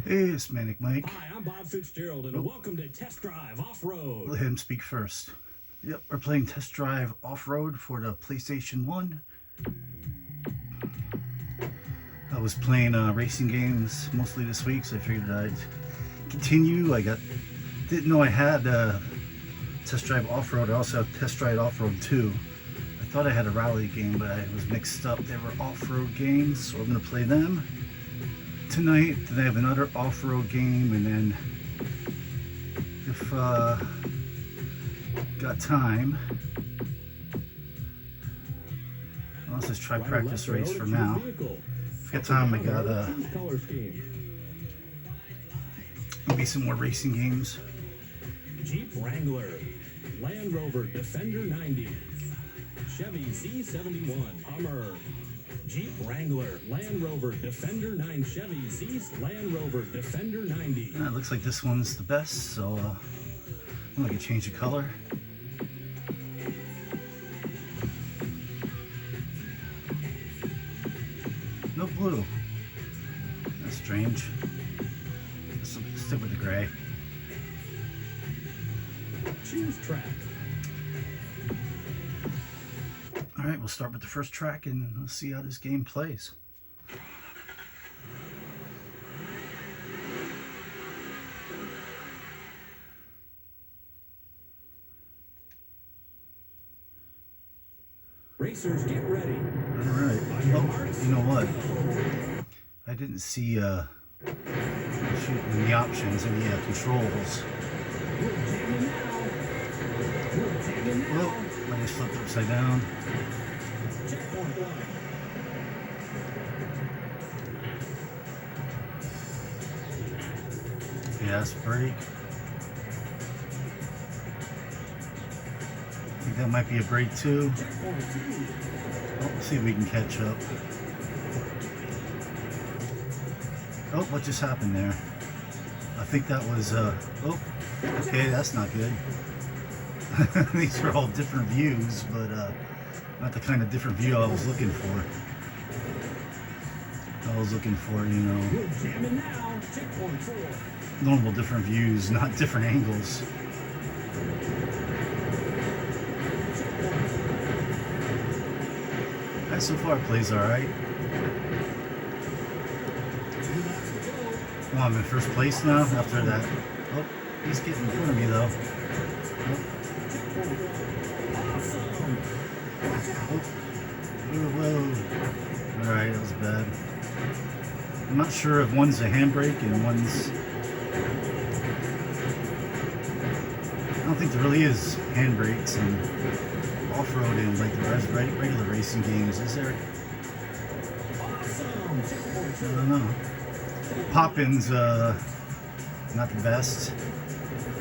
Hey, it's Manic Mike. Hi, I'm Bob Fitzgerald, and welcome to Test Drive Off-Road. Let him speak first. Yep, we're playing Test Drive Off-Road for the PlayStation 1. I was playing racing games mostly this week, so I figured I'd continue. Didn't know I had Test Drive Off-Road. I also have Test Drive Off-Road 2. I thought I had a rally game, but I was mixed up. They were off-road games, so I'm going to play them tonight. Then I have another off-road game, and then if got time, let's just try practice race for now. If I got time, I got maybe some more racing games. Jeep Wrangler, Land Rover Defender 90, Chevy Z71, Hummer, Jeep Wrangler, Land Rover Defender 9, Chevy Z, Land Rover Defender 90. It looks like this one's the best, so I'm going to change the color. No blue. That's strange. Let's stick with the gray. Choose track. Alright, we'll start with the first track and let's see how this game plays. Racers, get ready. Alright. Oh, you know what? I didn't see in the options any controls. Whoa, I just flipped upside down. Gas brake. I think that might be a brake too. Oh, let's see if we can catch up. Oh, what just happened there? I think that was, oh, okay, that's not good. These are all different views, but not the kind of different view I was looking for. I was looking for, you know, normal different views, not different angles. That so far plays alright. Oh, I'm in first place now after that. Oh, he's getting in front of me though. Oh. Whoa. Alright, that was bad. I'm not sure if one's a handbrake and one's... I don't think there really is handbrakes and off-road in like the regular racing games, is there? I don't know. Poppin's not the best.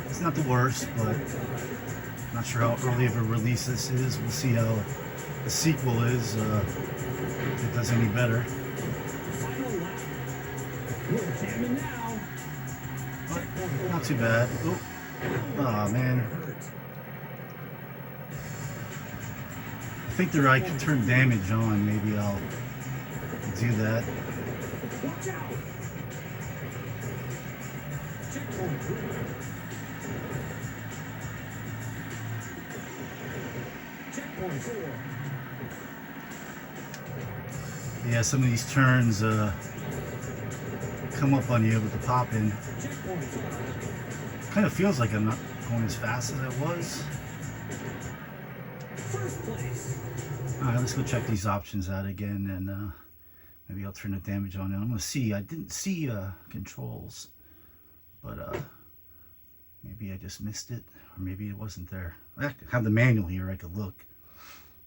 It's not the worst, but not sure how early of a release this is. We'll see how the sequel is, if it does any better. Oh, not too bad. Oh man. I think I can turn damage on. Maybe I'll do that. Yeah, some of these turns come up on you with the pop-in. Kind of feels like I'm not going as fast as I was. Alright, let's go check these options out again, and maybe I'll turn the damage on. And I'm going to see. I didn't see controls, but maybe I just missed it, or maybe it wasn't there. I have the manual here. I could look,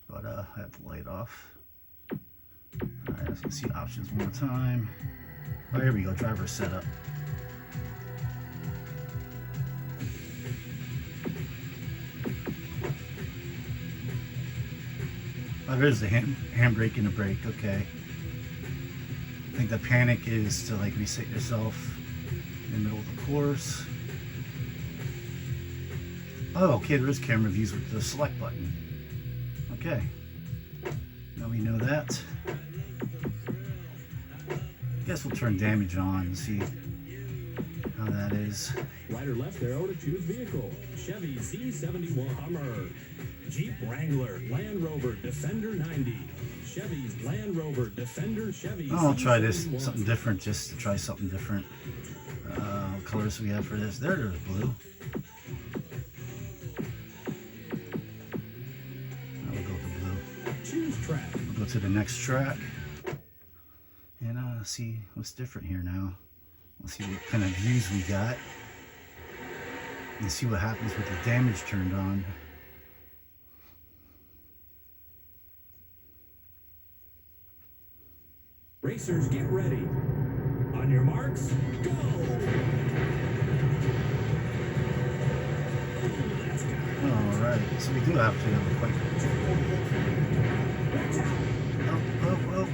but I have the light off. Alright, let's see options one more time. Oh, here we go. Driver setup. Oh, there's the handbrake and the brake. Okay. I think the panic is to like reset yourself in the middle of the course. Oh, okay. There is camera views with the select button. Okay. Now we know that. I guess we'll turn damage on and see how that is. Right or left arrow to choose vehicle. Chevy C71 Hummer. Jeep Wrangler, Land Rover Defender 90. Chevy's Land Rover Defender Chevy I'll try this, C71. something different, just to try something different. What colors we have for this? There's blue. I'll go with the blue. Choose track. We'll go to the next track and see what's different here now. Let's see what kind of views we got and see what happens with the damage turned on. Racers, get ready. On your marks, go! Alright, so we do have to have a quick... Oh.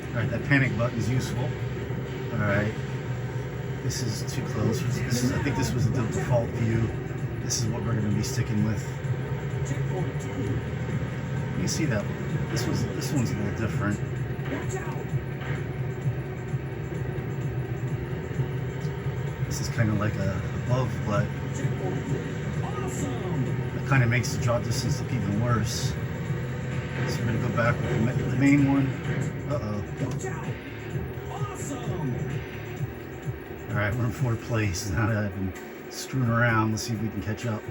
Alright, that panic button is useful. Alright. This is too close. This is, I think this was the default view. This is what we're going to be sticking with. You see that? This one's a little different. This is kind of like a above, but that kind of makes the draw distance look even worse. So we're gonna go back with the main one. All right, we're in fourth place. Now that I've been screwing around, let's see if we can catch up.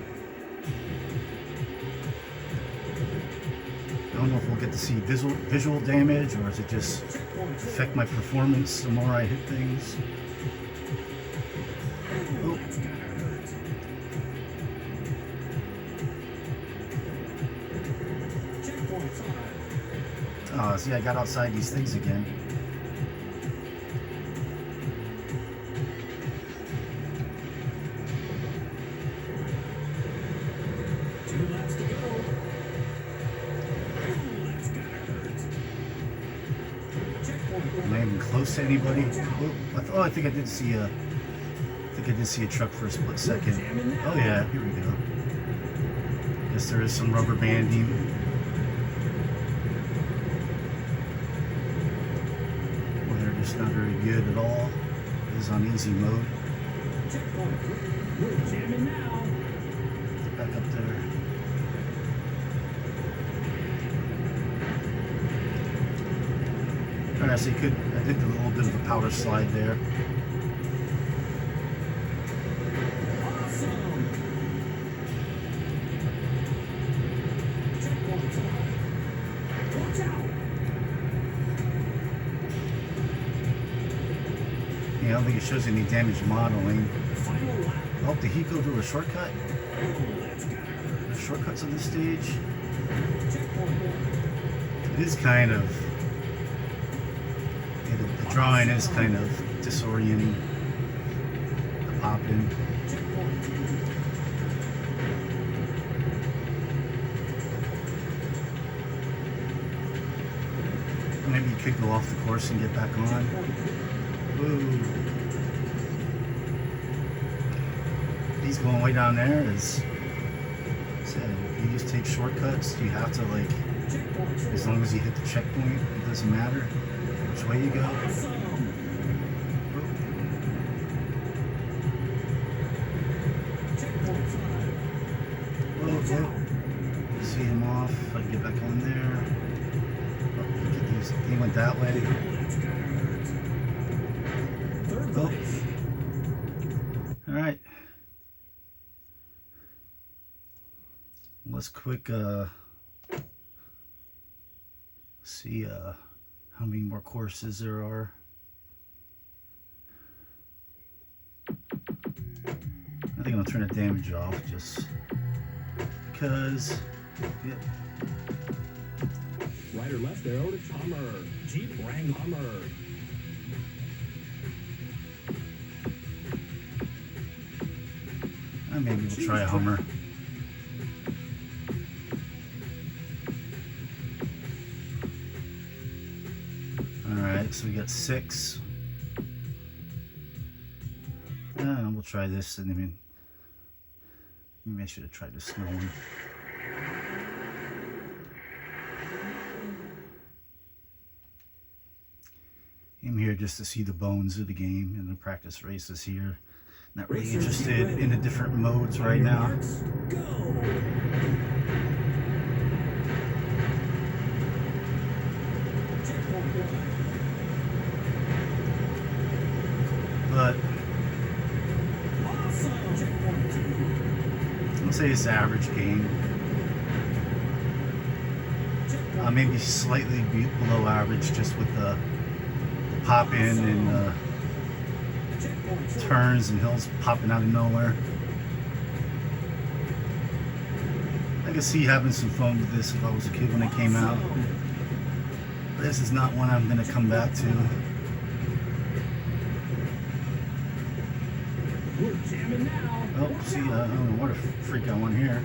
I don't know if we'll get to see visual damage, or does it just affect my performance the more I hit things? Oh. Oh, see, I got outside these things again. Am I even close to anybody? Oh, I think I did see a truck for a split second. Oh yeah, here we go. Guess there is some rubber banding. Or they're just not very good at all. It is on easy mode. Get back up there. Alright, so I did a little bit of a powder slide there. Yeah, I don't think it shows any damage modeling. Oh, did he go to a shortcut? Shortcuts on this stage? It is kind of... the drawing is kind of disorienting. The pop-in. Maybe you could go off the course and get back on. Ooh. He's going way down there. Is you just take shortcuts? Do you have to, like, as long as you hit the checkpoint, it doesn't matter which way you go? Whoa. See him off. If I can get back on there. He went that way. Oh. All right. Let's quick see how many more courses there are. I think I'm gonna turn the damage off just because. Yeah. Right or left arrow to Hummer. Jeep Wrangler Hummer. Maybe we'll try a Hummer. Alright, so we got 6. We'll try this, and then maybe I should have tried the snow one. Came here just to see the bones of the game and the practice races here. Not really Racers, get interested ready. in the different modes On right your now. marks, go. Checkpoint one. But Awesome. Checkpoint two. I'll say it's an average game. Checkpoint Maybe slightly below average, just with the pop in and checkpoint four. turns and hills popping out of nowhere. I could see having some fun with this if I was a kid when it came out. But this is not one I'm going to come back to. We're jamming now. Oh, see, I don't know what a freak I want here.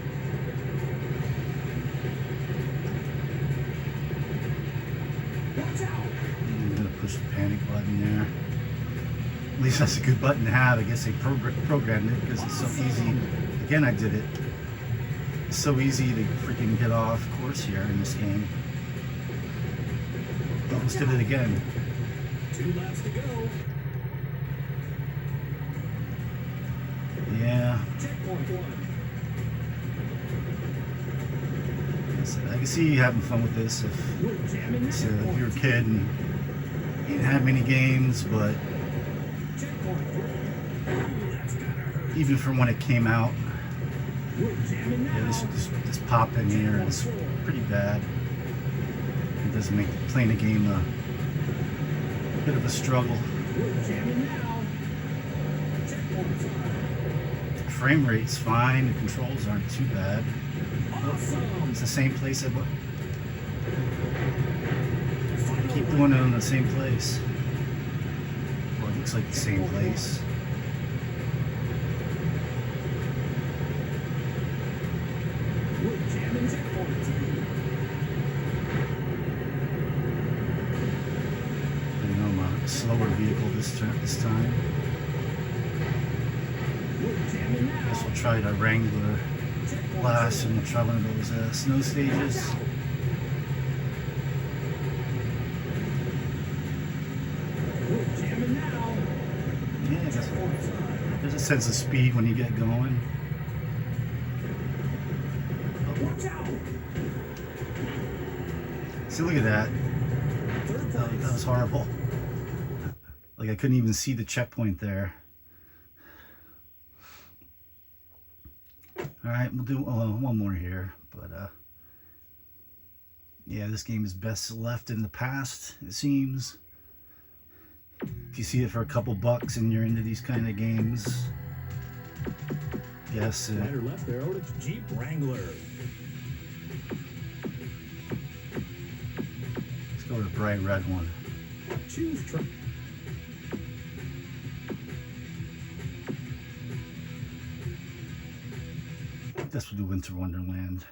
Watch out. I'm going to push the panic button there. At least that's a good button to have. I guess they programmed it because it's so easy. Again, I did it. It's so easy to freaking get off course here in this game. Almost did it again. 2 laps to go. Yeah, Checkpoint one. I can see you having fun with this if We're jamming now. you're a kid and you didn't have many games, but Checkpoint three. Ooh, that's gotta hurt. even from when it came out, We're jamming now. yeah, this pop in here is pretty bad. It doesn't make playing a game a bit of a struggle. We're jamming now. Checkpoint five. The frame rate's fine, the controls aren't too bad. Awesome. It's the same place I Final keep lap. doing it in the same place. Well, it looks like the same place. We're jamming checkpoint two. You know, I'm a slower vehicle this time. We're jamming now. Guess we'll try the Wrangler Checkpoint class four. and we'll try one of those snow stages. We're jamming now. Yeah, I guess Checkpoint five. there's a sense of speed when you get going. Watch out. See, look at that. Third That place. was horrible. Like I couldn't even see the checkpoint there. All right, we'll do one more here, but yeah, this game is best left in the past, it seems. If you see it for a couple bucks and you're into these kind of games, yes, Slider left arrow to Jeep Wrangler. let's go with a bright red one. Choose truck. I guess we'll do Winter Wonderland.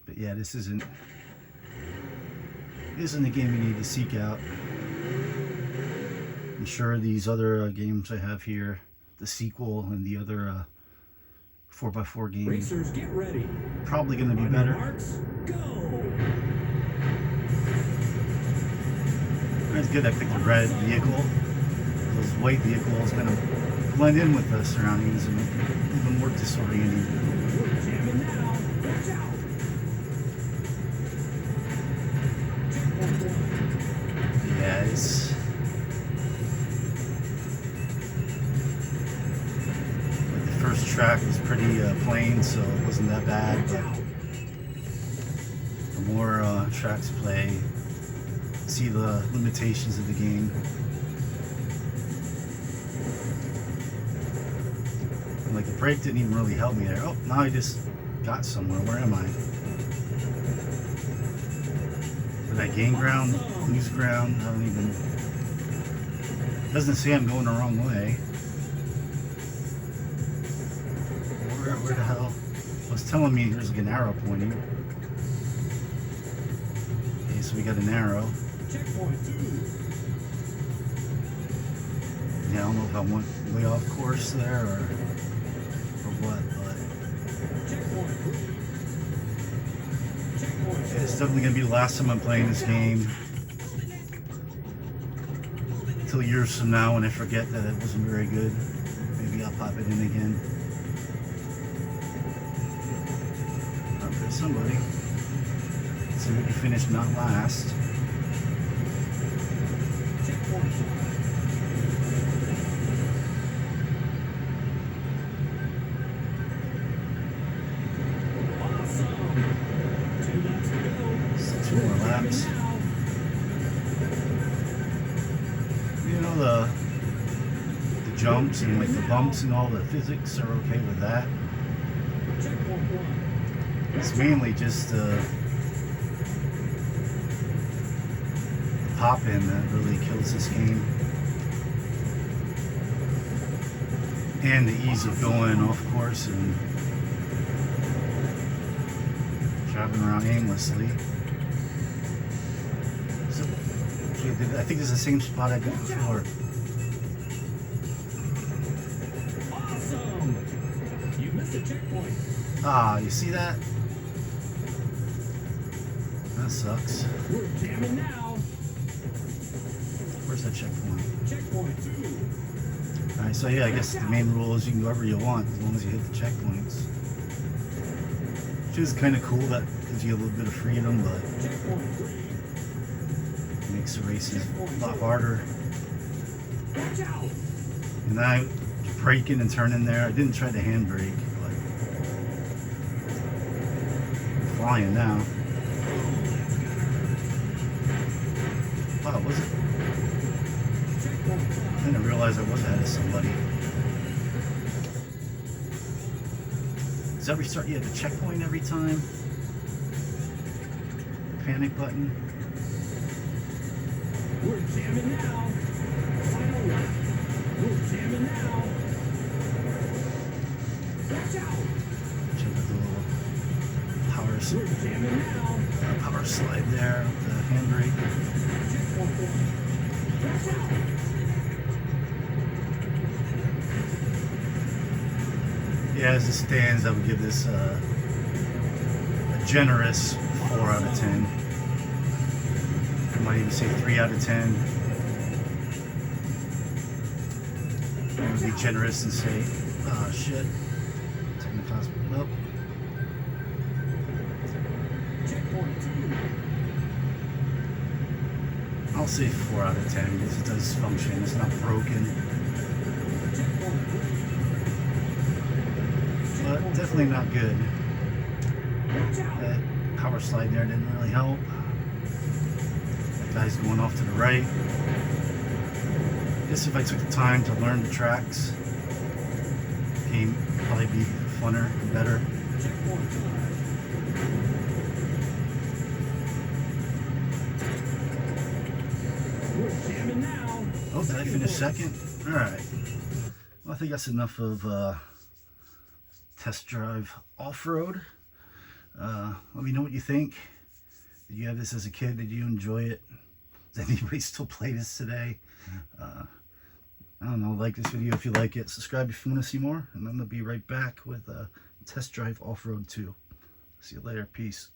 But yeah, this isn't a game you need to seek out. I'm sure these other games I have here, the sequel and the other 4x4 game, Racers, get ready. probably going to be On your better. marks, go. It's good I picked a red vehicle. Those white vehicles kind of blend in with the surroundings and make it even more disorienting. We're jamming now. Watch out. Checkpoint one. Yeah, it's like the first track was pretty plain, so it wasn't that bad. Watch But out. the more tracks play, see the limitations of the game. And like the brake didn't even really help me there. Oh, now I just got somewhere. Where am I? Did I gain ground, lose ground? I don't even. It doesn't say I'm going the wrong way. Where the hell? It was telling me there's like an arrow pointing. Okay, so we got an arrow. Checkpoint two. Yeah, I don't know if I went way off course there or what, but Checkpoint three. Checkpoint it's four. definitely gonna be the last time I'm playing this game. couple of years from now when I forget that it wasn't very good, maybe I'll pop it in again. Oh, there's somebody. Let's see if we can finish not last. Two more laps. You know, the jumps and like the bumps and all the physics are okay with that. It's mainly just the pop in that really kills this game. And the ease of going off course and driving around aimlessly. So, I think it's the same spot I did before. Awesome! You missed a checkpoint. Ah, you see that? That sucks. We're jamming now. Where's that checkpoint? Checkpoint 2. Alright, so yeah, I guess the main rule is you can go wherever you want as long as you hit the checkpoints. Which is kind of cool, that gives you a little bit of freedom, but Checkpoint 3. makes the races a lot harder. Watch out! And I braking and turning there. I didn't try to handbrake, but I'm flying now. Wow, was it? I didn't realize I was ahead of somebody. Does that restart you at the checkpoint every time? The panic button? We're jamming now. Final lap. We're jamming now. Watch out! Check out the little power, We're jamming now. power slide there with the handbrake. Checkpoint 1. Watch out! Yeah, as it stands, I would give this a generous 4 out of 10. I might even say 3 out of 10. I would be generous and say, oh shit. Technicals, well, Checkpoint 2. I'll say 4 out of 10 because it does function. It's not broken, Checkpoint 3. but definitely not good. Watch out! That power slide there didn't really help. That guy's going off to the right. I guess if I took the time to learn the tracks, the game would probably be funner and better. Checkpoint 5. We're jamming now. Oh, did I finish second? Alright. Well, I think that's enough of test drive off-road. Let me know what you think. Did you have this as a kid? Did you enjoy it? Does anybody still play this today? I don't know, like this video if you like it. Subscribe if you want to see more. And I'm going to be right back with test drive off-road 2. See you later. Peace.